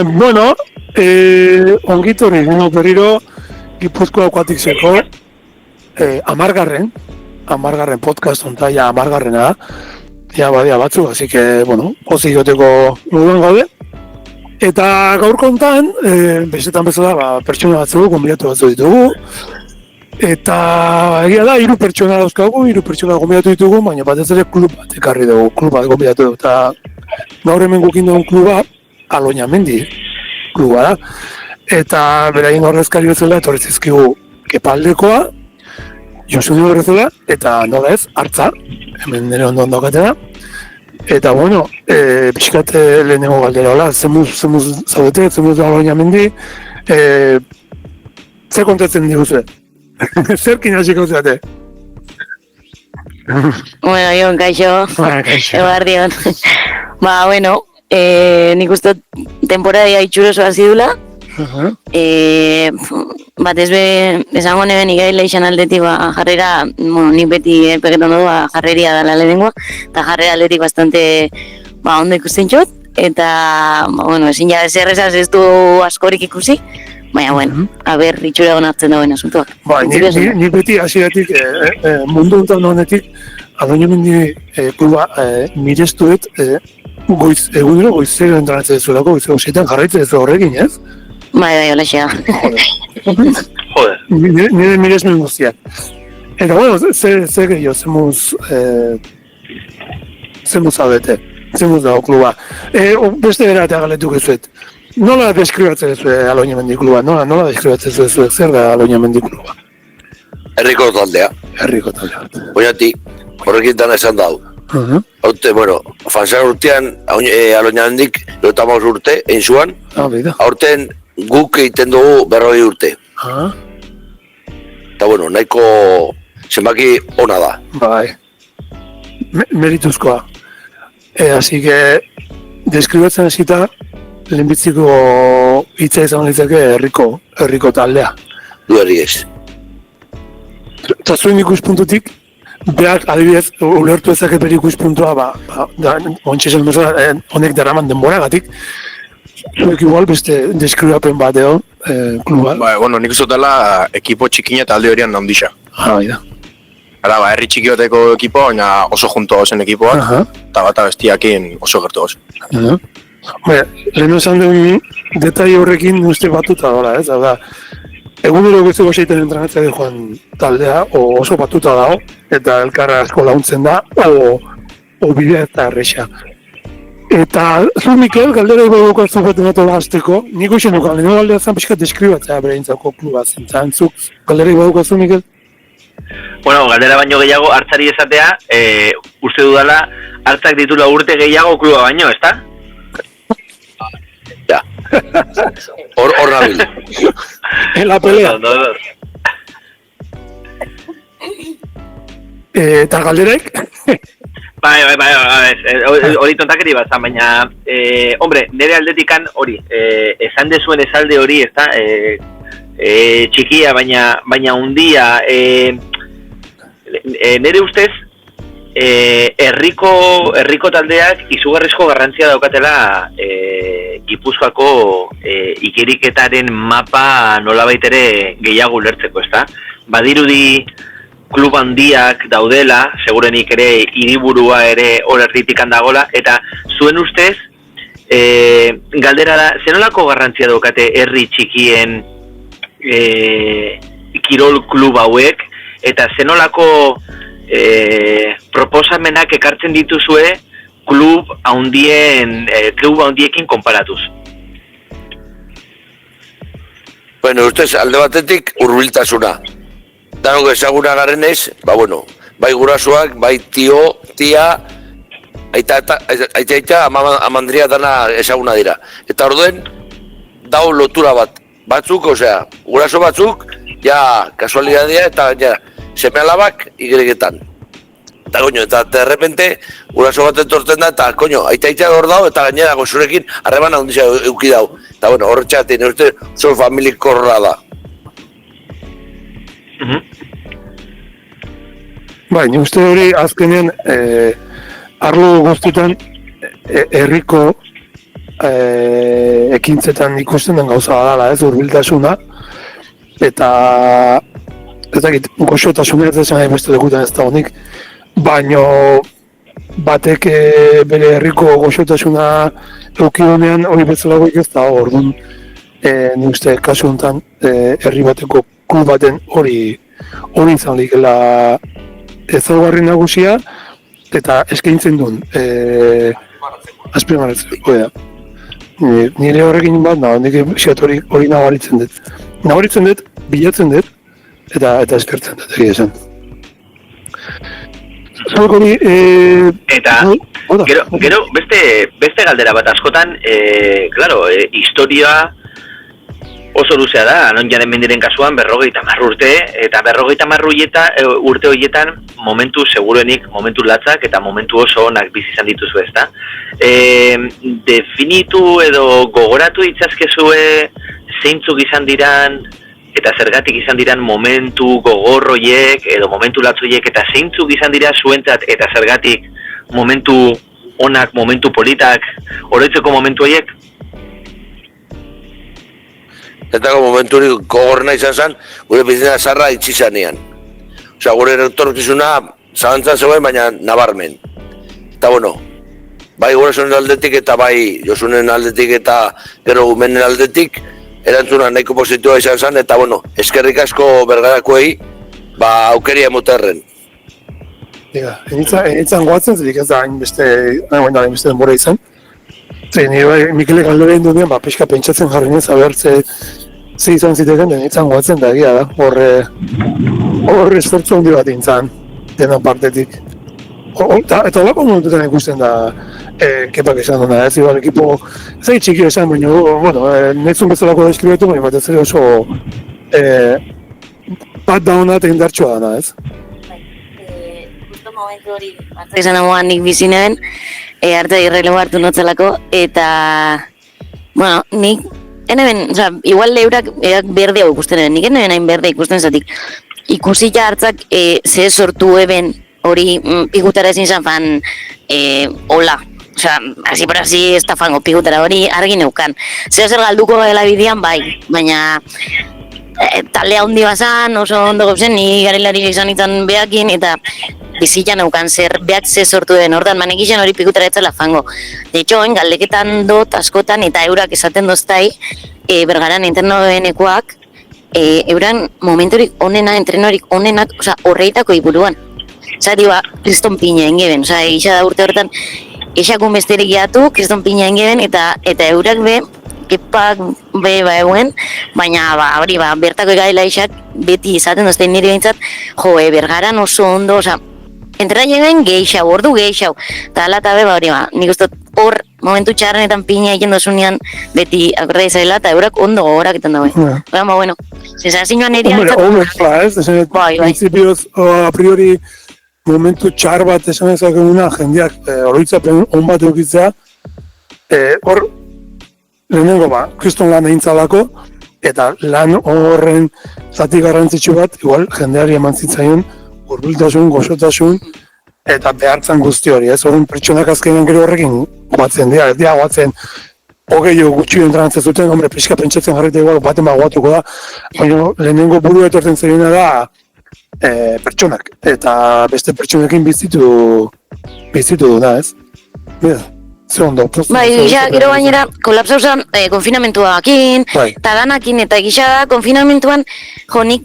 Bueno, ongitorri gino berriro Gipuzkoa Akuatikseko amargarren podcast onta, ja amargarrena ja badia batzuk, así que, bueno, pozik joteko moduan gaude. Eta gaur kontan, bezetan bezala, pertsona batzuk, gonbidatu batzuk ditugu. Eta egia da, 3 pertsona dauzkagu, 3 pertsona gonbidatu ditugu, baina batez ere klub bat ekarri dugu, klub bat gonbidatu dugu. Eta gaur hemen gukin dugun kluba, Aloñamendi kluba da. Eta beraien horrezkari bezala etorri zizkigu Kepaldekoa, Josune horrezela, eta nola ez, Artza, hemen nire ondo daukatena. Eta bueno, pixkat lehenengo galdera, hola, zemuz zaudete, zemuz da Aloñamendi, zer kontatzen diguzue? Zerkin hasiko zeate? Bueno, Jon, kaixo, eguardion. Bueno, nik uste temporadia itxuroso hasi dula. Batez be, esango neben igaila izan aldetik, jarrera, nik beti pegetan dugu, jarreria dala lehenengoa, eta jarrera aldetik bastante ondo ikusten txot, eta, bueno, ezin ja zerrezaz ez du askorik ikusi, baina, bueno, aber, itxura hartzen dagoen asuntoak. Nik beti hasieratik mundu enten honetik, Aloñamendi kluba mirestuet, egunero goizero entrenatzen zuelako, goizero setan jarraitzen ez horrekin, ez? Bai, hola xea. Joder. Nire miresmen guztiak. Eta, bueno, zer gehiago, zemuz abete, zemuz dago kluba. Beste bera eta galetuk ezuet. Nola deskribatzen zuen Aloñamendi kluba? Nola deskribatzen zuen zer da Aloñamendi kluba? Herriko taldea. Herriko taldea. Oinati, horrekin dana esan dau. Haute, bueno, fanzar urtean, Aloñamendik, 95 urte, egin zuan. Aurten guk egiten dugu 40 urte. Eta, bueno, nahiko zenbaki ona da. Bai. Merituzkoa. Así que, deskribatzen hasita, lehenbitziko hitza izan litzake herriko taldea. Du herri ez. Eta zuen ikuspuntutik, behar, adibidez, ulertu ezake bere ikuspuntua, ontsezen bezala, honek daraman denboragatik, zuek igual beste deskribapen bat edo, kluba. Bueno, nik uste dela ekipo txikina talde horian handixa. Bai da. Ara, herri txiki bateko ekipo, baina oso junto gozen ekipoak, eta bat abestiakin oso gertu gozen. Lehen esan dugu detai horrekin uste batuta dola, ez? Da, egunero goizeko seiten entrenatzea joan taldea, oso batuta dago, eta elkarra asko launtzen da, o bidea eta erresa. Eta, zu, Mikel, galdera ibago zu baten atola azteko, niko izan dugu, lehenko galdera zan pixka deskribatzea bereintzako kluba zintzen, zuk, galdera ibago zu, Mikel? Bueno, galdera baino gehiago hartzari esatea, uste dudala, hartzak ditula urte gehiago kluba baino, ezta? Ja. Hor nabil. En la pelea. Eta galderek? Bai, hori tontakeri bat zan, baina, hombre, nire aldetikan hori, esan dezuen esalde hori, ezta, txikia, baina undia, nire ustez, herriko taldeak izugarrizko garrantzia daukatela Gipuzkoako ikeriketaren mapa nolabait ere gehiago ulertzeko, ezta? Badirudi klub handiak daudela, segurenik ere hiriburua ere hor erditikan dagola, eta zuen ustez, galdera da, zenolako garrantzia daukate herri txikien kirol klub hauek, eta zenolako proposamenak ekartzen dituzue klub handiekin konparatuz. Bueno, ustez, alde batetik hurbiltasuna. Danok ezaguna garenez, bai gurasoak, bai tio, tia, aita, amandria dana ezaguna dira. Eta orduen, dau lotura bat. Batzuk, guraso batzuk, ja, kasualidadea eta ja, seme alabak igereketan. Eta de repente, guraso bat entortzen da, eta aita hor dago, eta gainera gozurekin harreman handizia euki dago. Eta horretxatik, oso familik korra da. Bai, ni uste hori azkenean arlo guztietan herriko ekintzetan ikusten den gauza badala, ez, hurbiltasuna, eta ez dakit, goxotasuna ez esan beste lekutan ez da honik, baino batek bere herriko goxotasuna eukionean hori bezalagoik ez da, orduan nik uste kasu honetan herri bateko klub baten hori izan likela ezaugarri nagusia eta eskaintzen duen azpimarratzeko da. Nire horrekin bat, nik hori nabaritzen dut. Nabaritzen dut, bilatzen dut, eta eskertzen dut, egia esan. Eta, gero, beste galdera bat askotan, historia oso luzea da, non jaren mendiren kasuan 50 urte, eta 50 urte horietan momentu seguruenik, momentu latzak eta momentu oso onak bizi izan dituzu ezta. Definitu edo gogoratu itzazkezue zeintzuk izan diran eta zergatik izan diran momentu gogorroiek edo momentu latzoiek eta zeintzuk izan dira zuentzat eta zergatik momentu onak, momentu politak, oroitzeko momentu horiek? Eta momenturik gogorrena izan zen, gure bizina zarra itxizanean. Osea, gure etorkizuna zalantzan zegoen, baina nabarmen. Eta bai gurasoen aldetik eta bai Josunen aldetik eta gero umenen aldetik, erantzuna nahiko positua izan zen, eta eskerrik asko Bergarakoei, aukeria emoterren. Enitzan goatzen, zelik ez da hainbeste denbora izan. Nire Mikelek aldore induen, pixka pentsatzen jarri nez, abertze ze izan ziteken, enitzan goatzen da egia da. Hor esfortzu handi bat intzan, denan partetik. Eta olako momentutan ikusten da kepak esan duna, ez igual ekipo, ez txiki esan, baina, netzun bezalako deskribetu, baina bat ez oso bat da hona eta indartxoa dana, ez? Justo momentu hori, bat izan amoan nik bizineen, arte irrelego hartu notzelako, eta, nik, igual eurak berde hau ikusten eben, nik enen hain berde ikusten zatik. Ikusita hartzak ze sortu eben hori pigutara ezin zan fan hola. Osea, hasi por hasi ez da fango pigutara hori argi neukan. Zer galduko gela bidean bai, baina talde handi bazan, oso ondo gauzen, ni garilari izan izan behakin, eta bizila neukan beak ze sortu den, ordan manekixen hori pikutara etzela fango. De hecho, galdeketan dut askotan, eta eurak esaten doztai, Bergaran entrenoenekoak, euran momenturik onena, entrenorik onenak, oza, horreitako iburuan. Oza, kriston pina engeben, oza, egisa da urte horretan, esakun besterik gehiatu, kriston pina engeben, eta eurak be, kepak be eguen, baina hori bertako egaila isak beti izaten dozten nire bintzat, Bergaran oso ondo, oza, entrenaien geixau, ordu geixau, eta ala eta be, hori nik uste hor momentu txarrenetan pina egin dozunean beti akorda izaila, eta eurak ondo gogorak etan dagoen. Baina, sensazioan nire antzat... Hombre, ez? Principioz, a priori, momentu txar bat esan ezakeguna, jendeak oroitzapen on bat eukitzea, hor, lehenengo kriston lan egintzalako, eta lan horren zati garrantzitsu bat, igual, jendeari eman zitzaion, hurbiltasun, goxotasun, eta behartzan guzti hori, ez? Horren pertsonak azkenean gero horrekin guatzen dira, ez dira guatzen hogei gutxi entrantzen zuten, hombre, pixka pentsatzen jarrita igual baten guatuko da, baina lehenengo buru etortzen zeriona da pertsonak, eta beste pertsonekin bizitu duna, ez? Bida. Gero gainera, kolapsau zen konfinamentuakin, eta danakin, eta gisa da, konfinamentuan, nik,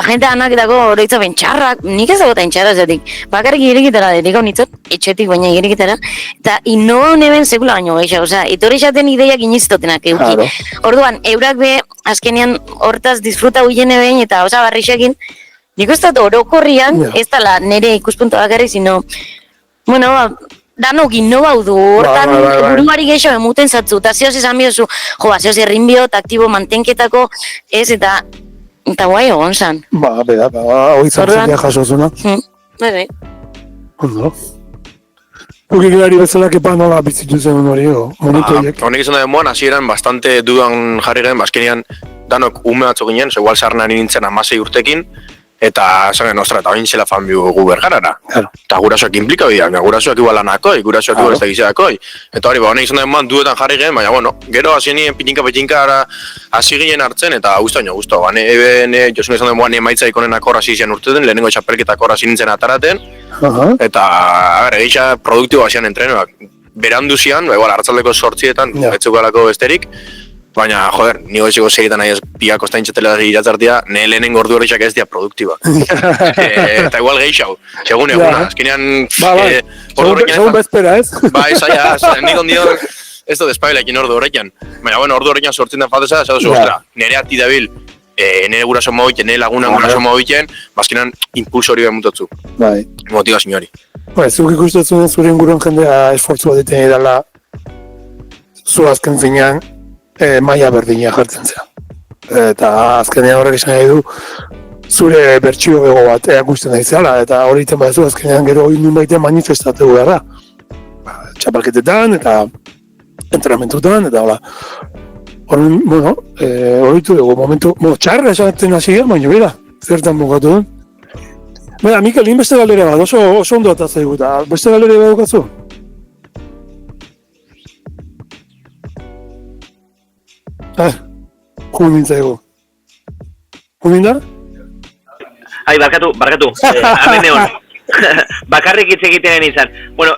jente anaketako oroitzapen txarrak, nik ez dagoetan txarra zetik, bakarrik irikitara detik hau nitzot, etxetik baina irikitara, eta ino neben sekula baino gehiago, oza, etorri esaten ideiak inizistotenak euki. Orduan, eurak be, azkenean hortaz disfruta huien eben, eta oza barrixekin, nik uste orokorrian, ez dala nire ikuspuntu bakarrik, sino, danok ino baudu, hortan buruari gehiago emuten zatzu, eta zehoz esan biozu, zehoz errinbiot, aktibo mantenketako, ez, eta guai egon zan. Beda, hori zartzekia jasozuna. Bai. Ondo. Ukikilari bezala kepa nola bizitu zen hori, momentu horiek. Honek izan da demoan, hasieran bastante dudan jarri gen, azkenean danok ume batzuk ginen, igual sarnan nintzen 16 urtekin, Eta, zagen, ostra, eta bain zela fan bigu bergarara. Claro. Eta gurasoak implika bidea, gurasoak igual lanakoi, gurasoak igual ez da gizeakoi. Eta hori, honek izan den duetan jarri gen, baina, bueno, gero hasi nien pitinka hasi ginen hartzen, eta guztu. Josun izan den emaitza ikonenak horra hasi zen urteten, lehenengo txapelketak horra hasi nintzen ataraten, eta, egitza produktibo hasian entrenoak. Berandu zian, igual, hartzaldeko 8etan, etzukalako besterik, baina, joder, nigo etxeko segitan nahi ez biak ostaintxetela iratzartia, ne lehenengo ordu horrexak ez dia produktiba. Eta igual gehiago, segun eguna, azkenean... Segun bezpera, ez? Ba, zaila, nik ondio ez da despailekin ordu horrekin. Baina, bueno, ordu horrekin sortzen den falteza, ez da ostra, nire ati dabil, nire guraso mobitzen, nire lagunan guraso mobitzen, bazkenan impulso hori behar mutotzu. Bai. Motivazio hori. Bai, zuk ikustetzen zure inguruan jendea esfortzua deten edala, zu azken finean, maila berdina jartzen zea. Eta azkenean horrek esan nahi du, zure bertsio ego bat erakusten nahi zela, eta hori iten badezu azkenean gero nun baitean manifestatu behar da. Txapalketetan eta entrenamentutan, eta hola. Horren, bueno, horitu dugu momentu, txarra esaten hasi gara, baina bera, zertan bukatu duen. Bera, Mikel, beste galdera bat, oso ondo eta zaigu, eta beste galdera bat dukatzu? Jumin zaigu. Jumin da? Ai, barkatu. Hemen neon. Bakarrik hitz egiten izan. Bueno,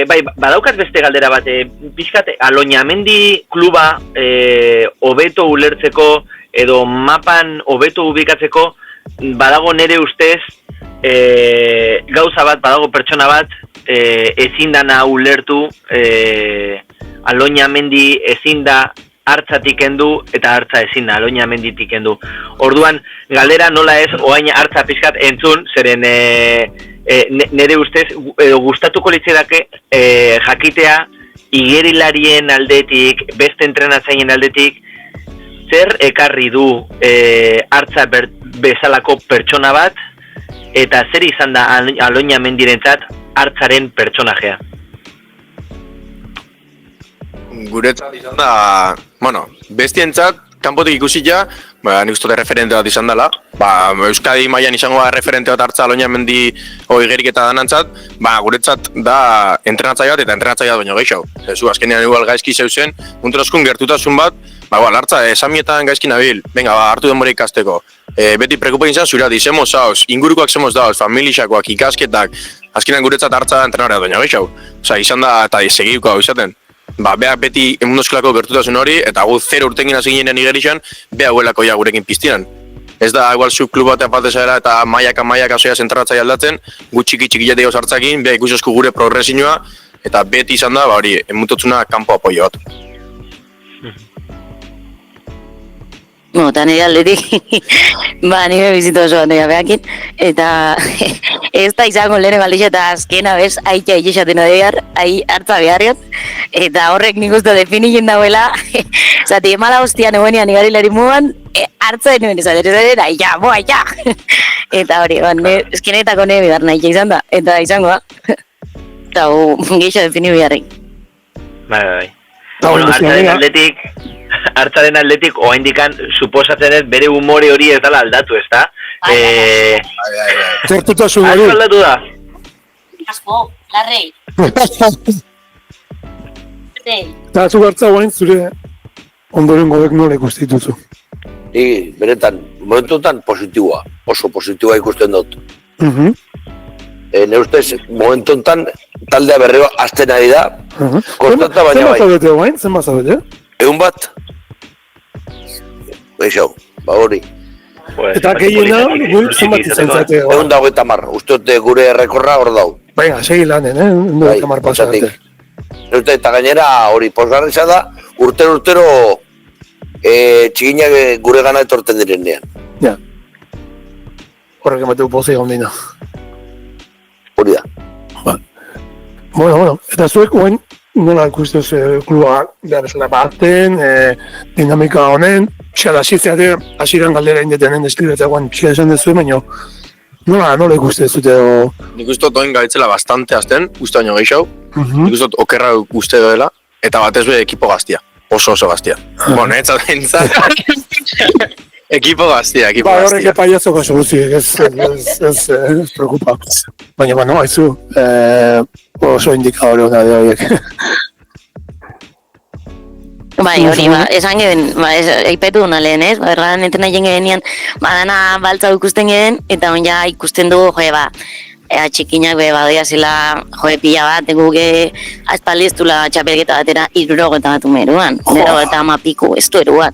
bai, badaukat beste galdera bat. Pixkat, Aloñamendi kluba hobeto ulertzeko edo mapan hobeto ubikatzeko badago nere ustez gauza bat, badago pertsona bat ezin dana ulertu Aloñamendi ezin da hartzatik kendu eta hartza ezin da Aloñamenditik kendu. Orduan, galdera nola ez oain hartza pixkat entzun, zeren nire ustez gustatuko litzaidake jakitea igerilarien aldetik, beste entrenatzaien aldetik, zer ekarri du hartza bezalako pertsona bat, eta zer izan da Aloñamendirentzat hartzaren pertsonajea. Guretzat izan da, bueno, bestientzat, kanpotik ikusita, nik uste referente bat izan dela, Euskadi mailan izango da referente bat hartza Aloñamendi igerik eta danantzat, guretzat da entrenatzaile bat eta entrenatzaile bat baino gehiago. Zezu, azkenean igual gaizki zeuzen, unteroskun gertutasun bat, hartza, esamietan gaizki nabil, hartu denbora ikasteko. Beti prekupen izan zura, dizemos zauz, ingurukoak zemoz dauz, familixakoak, ikasketak, azkenean guretzat hartza entrenarea baino gehiago. Osa, izan da, eta segituko hau izaten. Beak beti emundoskolako gertutasun hori, eta gu 0 urtekin hasi ginen igerixan, beha guelako ja gurekin piztinan. Ez da, igual zuk klub batean faltezera eta maiaka soia zentratzaia aldatzen, gu txiki jategoz hartzakin, beha ikusosku gure progresinua, eta beti izan da, hori, emutotzuna kanpo apoio bat. Eta nire aldetik, nire bizito oso handia behakin, eta ez da izango lehene balditza eta azkena bez, aitea itxesaten adegar, hartza beharriot, eta horrek nik uste definitzen dauela, zati emala hostian eguenean igarilari mugan, hartza denuen esaten, aia! Eta hori, eskenetako nire bidar nahi izan da, eta izango da, eta gehiago defini biharrik. Bai. Hartzaren atletik, oaindikan, suposatzen ez, bere umore hori ez dala aldatu, ez da? Zertutasun hori. Asko aldatu da? Asko, larrei. Eta zu hartza guain zure ondoren godek nola ikustituzu. Ni, benetan, momentuetan positiboa, oso positiboa ikusten dut. Nire ustez, momentuetan taldea berreo azten ari da, konstanta baina bai. Zer mazabete guain? Zer mazabete? Egun bat? Eixau, hori. Eta gehiena, zenbat izan zate? Egun dago eta mar, uste gure errekorra hor dau. Baina, segi lanen, Egun eta mar pasarte. Eta gainera, hori, posgarri izan da, urtero txikinak gure gana etorten direnean. Ja. Horrek emateu pozei ondina. Hori da. Bueno, eta zuek guen, nola ikustez kluba behar esela baten, dinamika honen, pixka asitzeate, asiran galdera indetenen deskribeteagoan pixka esan dezu, baina nola ikustez zute o... Nik uste dut oin gaitzela bastante azten, uste baino gehiago, nik uste dut okerra uste doela, eta batez be ekipo gaztia, oso gaztia. Bueno, entzat, Ekipo gaztia, ekipo Ba, horrek gaztia. epaiatzoko soluzioek, ez preocupa. Baina, bueno, haizu, oso indikadore hona de horiek. Bai, hori, esan geben, eipetu duna lehen, ez? Erran enten nahi genean, dana baltza ikusten geben, eta on ja ikusten dugu, txikinak badoia zela, pila bat, guke aspaldi ez dula txapelketa batera, 60 bat umeruan, 60 mapiku, ez du eruan.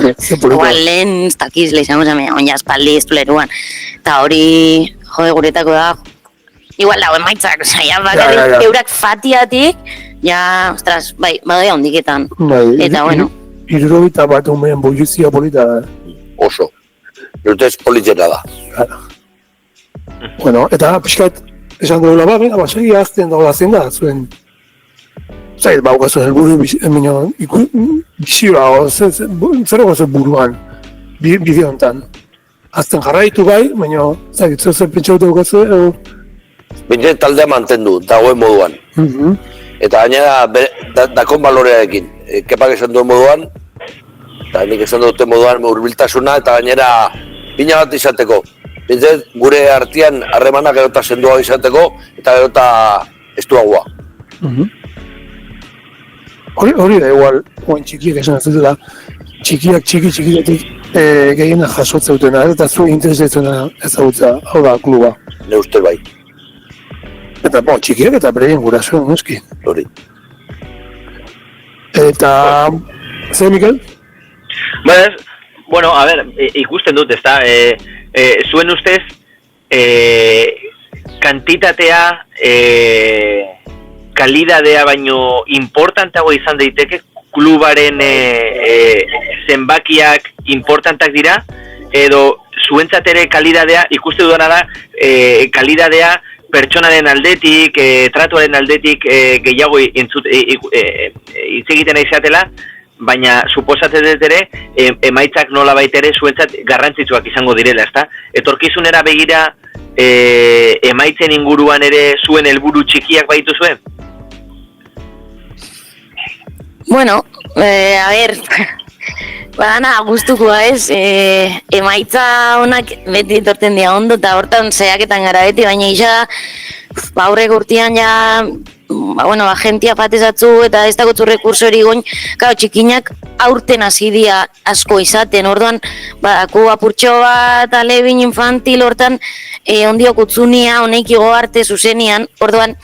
Igual lehen, ez dakiz, lehizango zame, on ja aspaldi ez du eruan. Eta hori, guretako da, igual lau emaitzak, ja, bakarrik eurak fatiatik, ja, ostras, bai, badoia ondiketan. Eta, bueno. 60 bat umeen bulizia polita da. Oso. Urtez politera da. Bueno, eta pixkat, esan duela ba, segi azten dago azten da, zuen... Zait, baukazuen helburu bizioa, zer egozen buruan, bide honetan. Azten jarraitu bai, baina, zait, zer pentsauta bukazue, edo... Bine taldea mantendu, dagoen moduan. Eta gainera, dakon balorearekin. Kepak esan duen moduan, eta nik esan duten moduan hurbiltasuna, eta gainera, bina bat izateko. Bintzet, gure artean harremanak erota sendua izateko, eta erota estuagua. Hori da, igual, oain txikiak esan ez dela, txikiatik gehienak jasotzeutena, eta zu interesetzena ezagutza, hau da, kluba. Ne uste bai. Eta, txikiak eta bereien gurasoen, noski. Hori. Eta, zer, Mikel? Bueno, a ver, ikusten dut, ezta, zuen ustez, kantitatea, kalidadea baino importantago izan daiteke, klubaren zenbakiak importantak dira, edo zuentzat ere kalidadea, ikuste dudana da, kalidadea pertsonaren aldetik, tratuaren aldetik gehiago hitz egiten izatela, baina suposatzen dut ere, emaitzak nola baitere zuentzat garrantzitsuak izango direla, ezta? Etorkizunera begira, emaitzen inguruan ere zuen helburu txikiak baitu zuen? Bueno, a ver, badana gustukoa ez, emaitza honak beti etorten dira ondo, eta hortan zehaketan gara beti, baina isa, aurrek urtean ja, agentia patezatzu eta ez dagotzu rekursori goin, txikinak aurten hasi dira asko izaten, orduan, badako apurtxo bat, alebin infantil, hortan, ondiok utzunia, honeik igo arte zuzenian, orduan,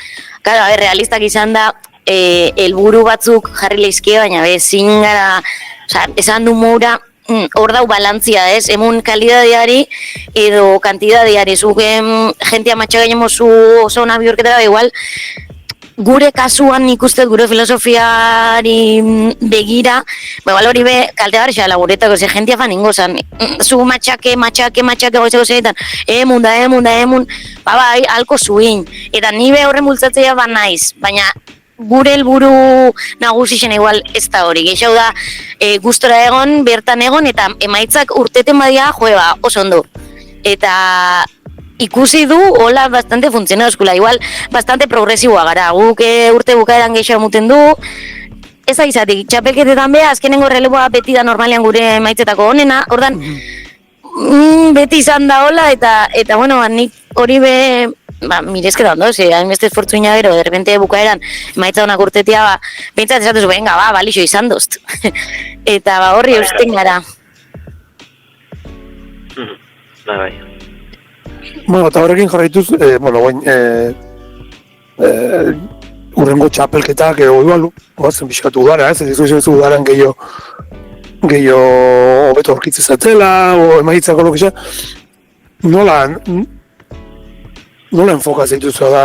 realistak izan da, helburu batzuk jarri leizkie, baina ezin gara, esan du moura, hor dau balantzia, ez? Emun kalidadeari edo kantidadeari, zuken jentia matxagaino mozu oso ona bihurketara, igual, gure kasuan ikusten gure filosofiari begira, igual hori be, kalte barxa laguretako, ze jentia fan ingo zan, zu matxake goizeko zeitan, emun, bai, alko zuin, eta nibe horren bultzatzea ba naiz, baina gure helburu nagusixen igual ez da hori, geixau da gustora egon, bertan egon, eta emaitzak urteten badia, oso ondo. Eta ikusi du, hola bastante funtziona eskula, igual bastante progresiboa gara, guk urte bukaeran geixo emuten du, ez da izatik, txapelketetan beha, azkenengo releboa beti da normalean gure emaitzetako honena, ordan, beti izan da hola, eta bueno, nik hori be, mirezke da ondo, hainbeste esfortzu ina gero, de repente bukaeran, emaitza honak urtetia, pentsatzen esatu zuen, balixo izan dozt. Eta horri eusten gara. Bai. Bueno, eta horrekin jarraituz, urrengo txapelketak, igual, oazen pixkatu udara, ez ez udaran gehiago hobeto aurkitze zatela, o emaitzako lo que sea, nola enfokaz dituzu da,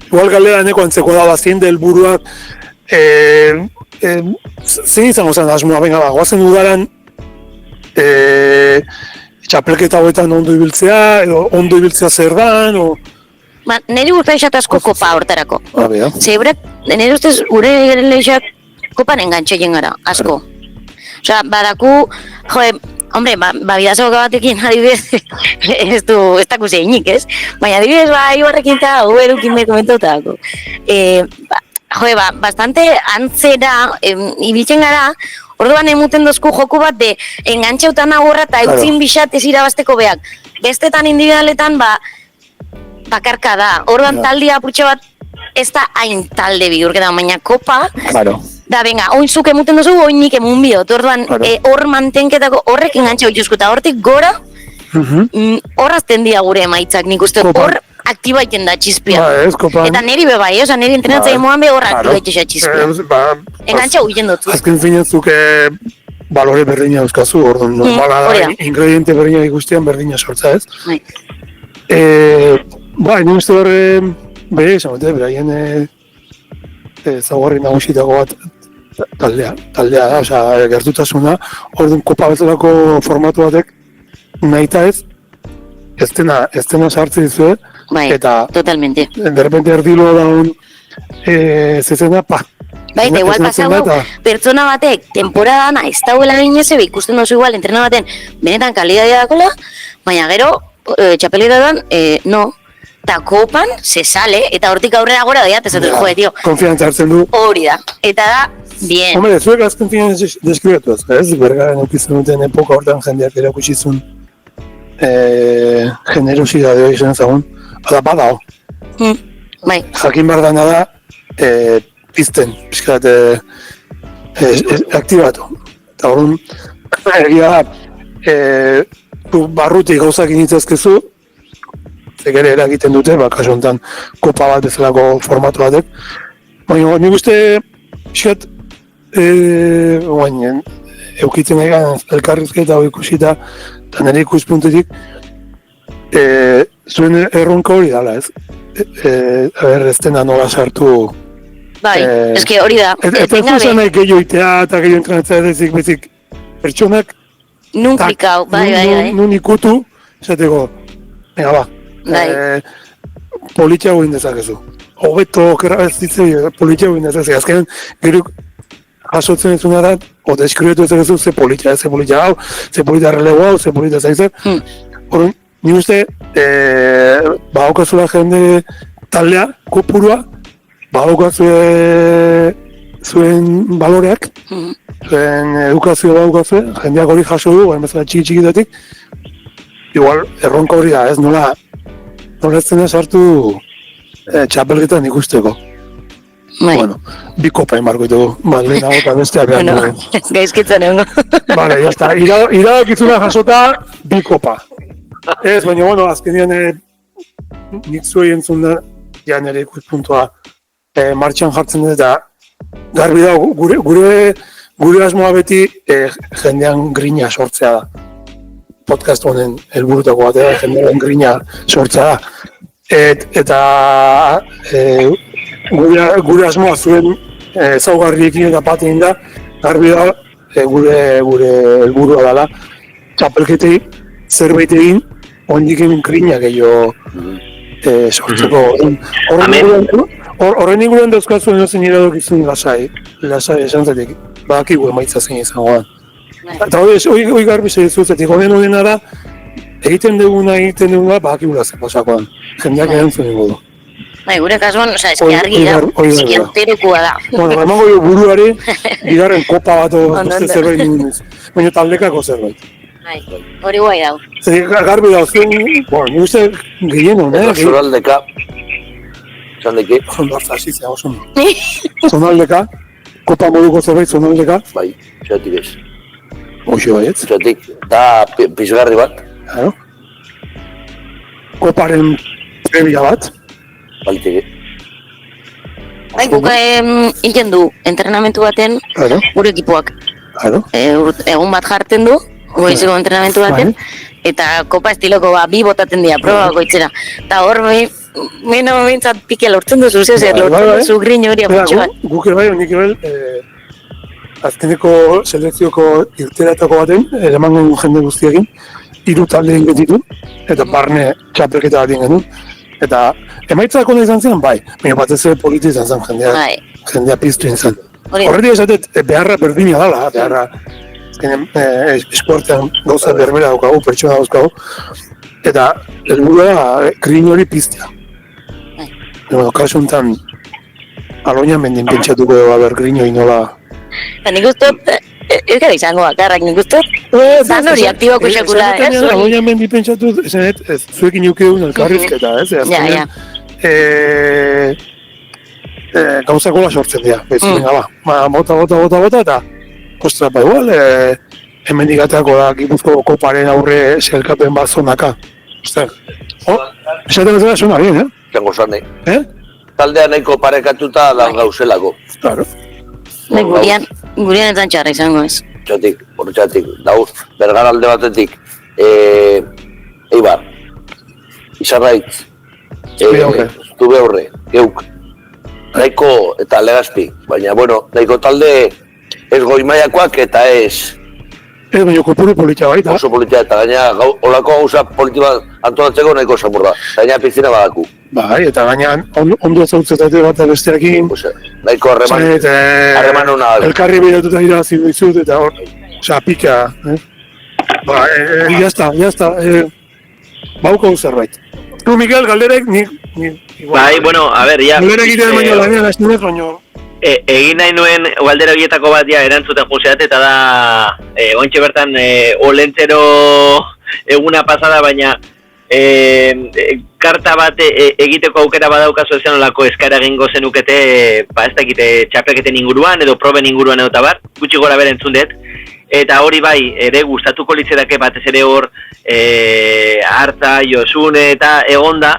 igual galdera neko antzeko da bazien del buruak, zein izango zen asmoa, goazen udaran, txapelketa hoetan ondo ibiltzea, edo ondo ibiltzea zer dan, o... Neri guztai esatazko kopa hortarako. Bea. Zebre, neri ustez gure leixak kopan engantxeien gara, asko. Osea, badaku, hombre, bidazo batekin adibidez, ez daku zeinik, ez? Baina adibidez, ibarrekin eta uberukin me komentotako. Bastante antzera ibiltzen gara, Orduan emuten dozku joku bat de engantxeutan agorra eta eutzin bisat ez irabazteko beak. Bestetan individualetan, bakarka da. Orduan taldia apurtxo bat ez da hain talde bihurketan, baina kopa, da, venga, oin zuk emuten duzu, oin nik emun biot. Orduan, hor mantenketako horrek engantxeu ituzko, eta hortik gora, horrazten dia gure emaitzak, nik uste hor aktibaiten da txizpia. Eta neri bebai, neri entrenatzaile moan be hor aktibaiten txizpia. Engantxeu iten dut. Azken finean zuke balore berdina euskazu, orduan, normala da, ingrediente berdina ikustean berdina sortza ez. Nire uste horre, beraien zaguarri nagusitako bat taldea da, gertutasuna, orduan kopa bezalako formatu batek nahita ez dena sartzen dizue, eta totalmente. De repente erdilo daun zezena, Baita, igual pasau, pertsona batek, temporadana ez dauela gineze, ikusten dozu igual, entrena baten, benetan kalidadea dakola, baina gero, txapeletadan, no, eta kopan, se sale, eta hortik aurrera gora daiat, ez dut, joe, tio. Konfiantza hartzen du. Hori da, eta da, bien. Hombre, zuek azken finean deskribatu ez? Bergaren eukizun duten epoka hortan jendeak erakutsizun generosidade hori zen ezagun, badao. Bai. Jakin behar dana da, pizten, pizkat, aktibatu. Eta horren, egia da, barrutik gauzak initzazkezu, zegere eragiten dute, kasu honetan kopa bat bezalako formatu batek. Baina, nik uste, pizkat, eukitzen egan elkarrizketa hori ikusita, eta nire ikuspuntutik, zuen erronka hori dala, ez? Ez dena nola sartu. Bai, eske hori da. Eta ez duzan nahi gehiago itea eta gehiago entrenatzea bezik pertsonak nun klikau, bai. Nun ikutu, esateko, politxea guin dezakezu. Hobeto, okera ez ditzei, politxea guin dezakezu. Azken, gero jasotzen ezuna da, o deskribetu ezakezu, ze politxea hau, ze politxea relego hau, ze politxea zaizer. Horren, ni uste, baukazula jende taldea, kopurua, zuen baloreak, zuen edukazio baukazue, jendeak hori jaso du, bezala txiki-txikitatik, igual erronka hori da, ez nola ez dena sartu txapelketan ikusteko. Bueno, bi kopa inbarko ditugu, lehenago eta besteak behar dugu. Bueno, ez gaizkitzen egon. Vale, jazta, iradokizuna jasota, bi kopa. Ez, baina, bueno, azkenean nik zuei entzun da, ja nire ikuspuntua martxan jartzen dut eta garbi da, gure asmoa beti jendean grina sortzea da. Podcast honen helburutako batea, jendean grina sortzea da. Eta gure asmoa zuen ezaugarriekin eta patein da, garbi da, gure helburua dela, txapelketei zerbait egin, ondiken grina gehiago sortzeko. Horren inguruan dauzkazuen ezen iradokizun lasai esan zetik, badakigu emaitza zein izango da. Eta hori garbi zezuzetik, horren da, egiten duguna, badakigu lazen pasakoan, jendeak erantzun ingo du. Bai, gure kasuan, eski argi da, zienterekua da. Bueno, emango jo buruari, bigarren kopa bat beste zerbait ningunez, baina taldekako zerbait. Bai, hori guai dau. Garbi dauzuen, ni uste gehieno, Zonaldeka. Zandeki? Zondartzazizia, oso. Zonaldeka, kopa moduko zerbait zonaldeka. Bai, zeatik ez. Hoxe baietz. Zeatik, da pizgarri bat. Claro. Koparen previa bat. Baliteke. Bai, guk hilten du entrenamentu baten gure ekipoak. Egun bat jartzen du, goizeko entrenamentu baten, eta kopa estiloko bi botaten dira, proba goitzera. Eta hor, meno bintzat pike lortzen duzu, lortzen duzu grin hori aputxo bat. Guk bai, nik ebel, azkeneko selekzioko irteratako baten, eraman jende guztiekin, 3 talde egin ditu, eta barne txapelketa bat egin genuen. Eta emaitzak ona izan zen, bai, baina batez ere politi izan zen jendea piztu izan. Horretik esatet, beharra berdina dala, beharra esportean gauza berbera daukagu, pertsona dauzkagu, eta helburua da grin hori piztea. Kasu honetan, aloian mendin pentsatuko dugu grin hori nola... Nik uste, gara izango bakarrak nik uste. Zan hori aktibako xakula, ez? Aloia mendi pentsatu, zuekin eukeun elkarrizketa, ez? Ja. Gauzakola sortzen dira, venga, bota, eta, ostra, igual, hemen digateako da, Gipuzko koparen aurre zelkapen bat zonaka. Ostra, esaten ez da, sona bien, Zango zan, Taldea nahiko parekatuta da gauzelako. Claro. Gurian ezan txarra izango ez. Hortxatik, dauz, Bergara alde batetik, Eibar, Izarraitz, Zube Horre, Geuk, nahiko eta Legazpi, baina, bueno, nahiko talde ez goi-maiakoak eta ez... Ez baina kopuru politia baita. Oso politia eta gaina olako gauza politia antolatzeko nahiko samurra, gaina pizina badaku. Bai, eta gaina ondo ezautzetate bat besteakin. Nahiko harreman hona. Elkarri behiratuta dira zidizut eta hor, pika. Ba, jazta, bauko zerbait. Tu, Miguel, galderek, Bai, bueno, a ver, ya... Galderek egiten baino lanean, astunez, baino... Egin nahi nuen galdera horietako bat erantzuten juzeat, eta da ointxe bertan olentzero eguna pasada, baina karta bat egiteko aukera badaukazu esan olako eskaera egingo zenukete, ez dakite txapelketen inguruan edo proben inguruan edo tabar, gutxi gora bera entzun dut, eta hori bai, ere gustatuko litzedake batez ere hor Arta, Josune eta egonda,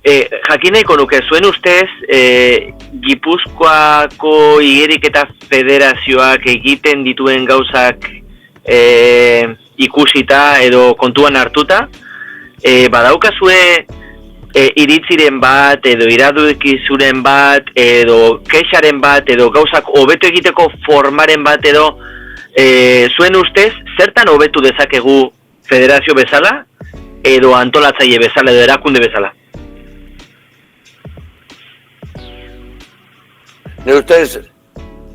jakin nahiko nuke, zuen ustez, Gipuzkoako Igeriketa Federazioak egiten dituen gauzak ikusita edo kontuan hartuta, badaukazue iritziren bat, edo iradokizuren bat, edo kexaren bat, edo gauzak hobetu egiteko formaren bat, edo zuen ustez, zertan hobetu dezakegu federazio bezala, edo antolatzaile bezala, edo erakunde bezala? Ne ustez,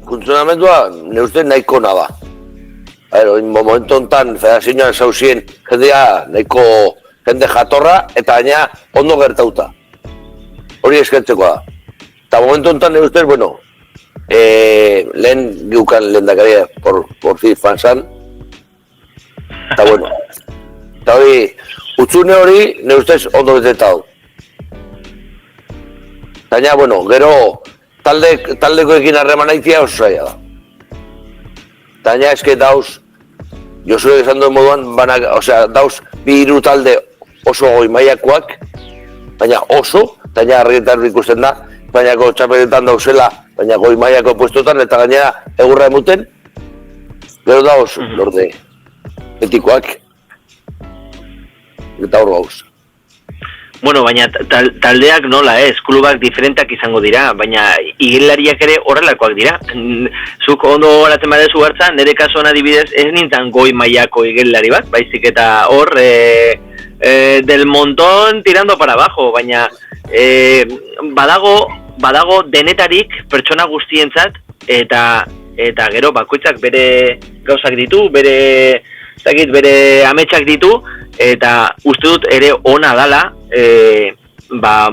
funtzionamendua, ne ustez nahiko naba. Momentu honetan, federazioan zauzien jendea nahiko jende jatorra, eta gaina ondo gertauta. Hori eskertzeko da. Eta momentu honetan, ne ustez, bueno, lehen giukan lehendakaria por fi fanzan. Eta bueno, eta hori, utzune hori, ne ustez, ondo betetau. Gaina, bueno, gero, taldekoekin harreman aitia oso zaila da. Taina eske dauz, Josue esan duen moduan, dauz bi hiru talde oso goi mailakoak, baina oso, taina argietan ikusten da, bainako txapeletan dauzela, baina goi mailako puestotan, eta gainera egurra emuten, gero dauz, lorde, betikoak, eta hor gauz. Bueno, baina taldeak nola ez, klubak diferentak izango dira, baina igelariak ere horrelakoak dira. Zuk ondo horatzen badezu hartza, nire kasuan adibidez ez nintzen goi mailako igelari bat, baizik eta hor del montón tirando para abajo, baina badago denetarik pertsona guztientzat, eta gero bakoitzak bere gauzak ditu, bere ametsak ditu, eta uste dut ere ona dala,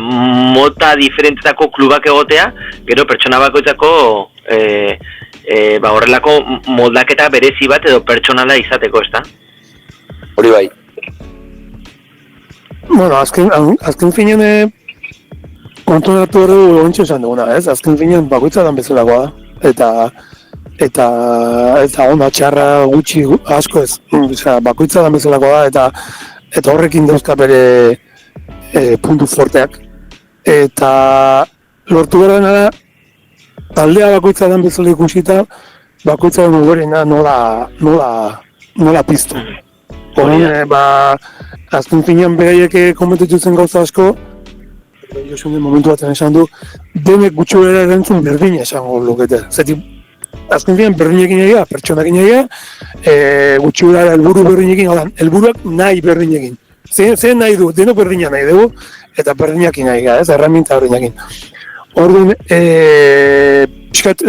mota diferentetako klubak egotea, gero pertsona bakoitzako horrelako moldaketa berezi bat edo pertsonala izateko, ezta? Hori bai. Bueno, azken finean kontonatu hori ontsi esan duguna, ez? Azken finean bakoitza dan bezalakoa da, eta ona txarra gutxi asko ez, bakoitza dan bezalakoa da, eta horrekin dauzka bere puntu forteak, eta lortu gara da, taldea bakoitza dan bezala ikusita, bakoitza den uberena nola piztu. Azken finean beraiek komentatu zen gauza asko, Josune momentu baten esan du, denek gutxura erantzun berdina esango lukete. Zeti, azken finean berdinekin egia, pertsonakin egia, gutxura helburu berdinekin, helburuak nahi berdinekin. Zer nahi du, denok berdina nahi dugu, eta berdinakin nahi gara, erraminta berdinakin. Orduan, pixkat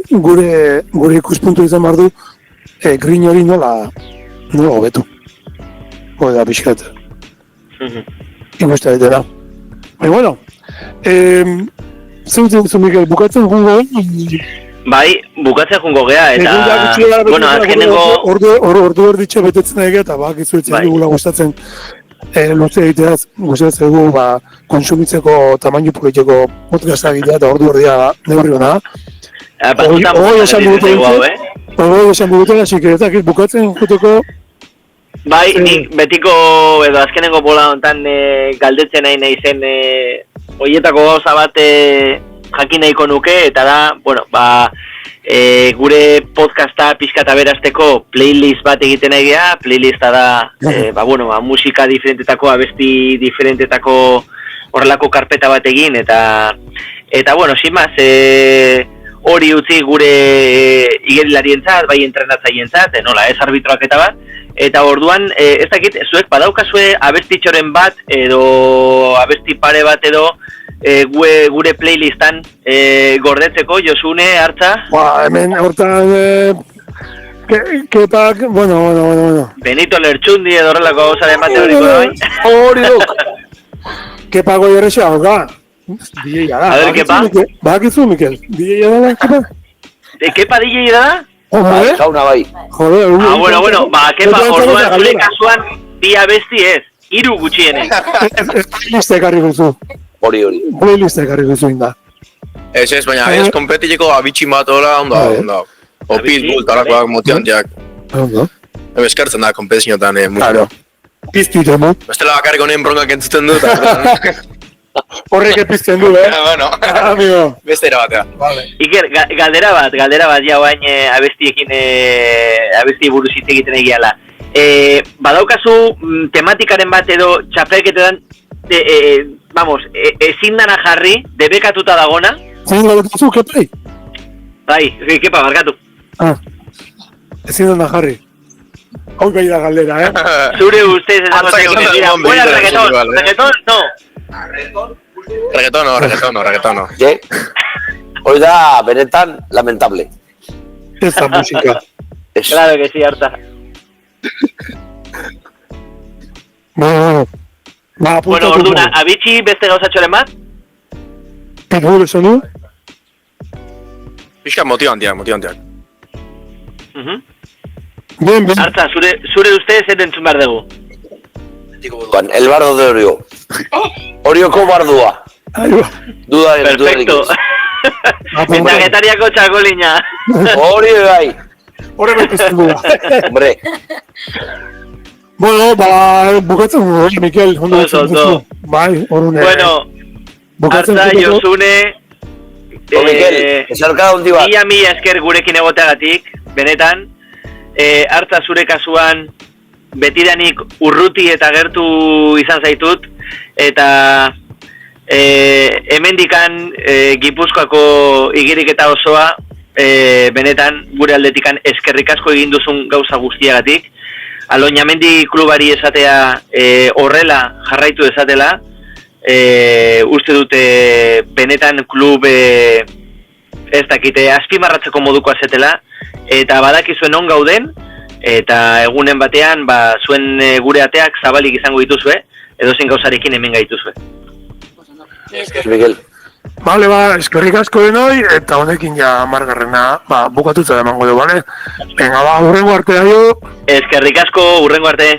gure ikuspuntu izan behar du, grin hori nola hobetu. Hori da pixkat. Ikusten dut da. Bueno, zeu Miguel, bukatzen gungo, Bai, bukatzea jungo gea, eta... Bueno, azkenengo... Ordu erditxe betetzen egia, eta bak izuetzen digula gustatzen luze egiteaz, gustatzen dugu, konsumitzeko tamainu politiko podcasta egitea, eta ordu erdia neurri hona. Hoi esan dugutela, así que ez bukatzen juteko... Bai, nik betiko, edo azkenengo bola hontan galdetzen nahi zen hoietako gauza bat jakin nahiko nuke, eta da, bueno, gure podcasta pixkata berazteko playlist bat egiten egia, playlista da, musika diferentetako, abesti diferentetako horrelako karpeta bat egin, eta bueno, sin más, hori utzi gure igerilarientzat, bai entrenatzaientzat, nola, ez arbitroak eta bat, eta orduan, ez dakit, zuek badaukazue abestitxoren bat, edo abesti pare bat edo, gure playlistan gordetzeko, Josune, Artza? Hemen hortan... Kepak, bueno. Benito Lertxundi edo horrelako gauzaren bate horiko da, bai? Hori duk! Kepak goi horrexea, hoga? DJ-a da. A ver, Kepa? Bakizu, Mikel? DJ-a da, Kepa? Kepa DJ da? Joder? Jauna bai. Joder, bueno, Kepa, orduan zure kasuan bi abesti ez, 3 gutxienez. Liste ekarri guzu. Hori. Playlist ekarri guzu inda. Ez, baina ez kompetiteko abitxin bat hola, onda. O Pitbull, talakoak, motiantiak. Ondo. Eskertzen da, kompetizioetan, Claro. Piztu temo. Bestela bakarrik honen bronkak entzuten dut. Horrek epizten du, Bueno, amigo. beste batea. Vale. Iker, galdera bat, ja guain abestiekin, abesti buruz hitz egiten egiala. Badaukazu tematikaren bat edo txapelketetan, ezin dana jarri, debekatuta dagona? Zain galetazu, Kepai? Bai, Kepa, barkatu. Ezin dana jarri. Hau gai da galdera, Zure ustez esango dira, buena reggaeton, no. Reggaetono. Je? Hori da, benetan, lamentable. Ez da musika. Claro que sí, Arta. Bueno, orduna, abitxi beste gauzatxoren bat? Pitbull esan du? Pixka motivantiak. Bien. Arta, zure ustez ez entzun behar dugu. El bardo de Orio. Orioko bardua. Duda. Perfecto. Eta getariako txakolina. Hori bai. Horre betizten du. Hombre. Bueno, bukatzen du, Mikel. Oso. Bai, horune. Bueno, Arta, Josune. Mikel, esarkada hundi bat. Mila esker gurekin egoteagatik, benetan. Arta, zure kasuan, betidanik urruti eta gertu izan zaitut, eta hemendikan Gipuzkoako igiriketa osoa, benetan gure aldetikan eskerrik asko egin duzun gauza guztiagatik. Aloñamendi klubari esatea horrela jarraitu esatela, uste dute benetan klub ez dakite azpimarratzeko moduko azetela, eta badakizuen on gauden, eta egunen batean zuen gure ateak zabalik izango dituzue, edozein gauzarekin hemen gaituzue. Miguel. Vale, eskerrik asko denoi, eta honekin ja margarrena bukatutza emango du, bale? Venga, hurrengo arte daio. Eskerrik asko, hurrengo arte.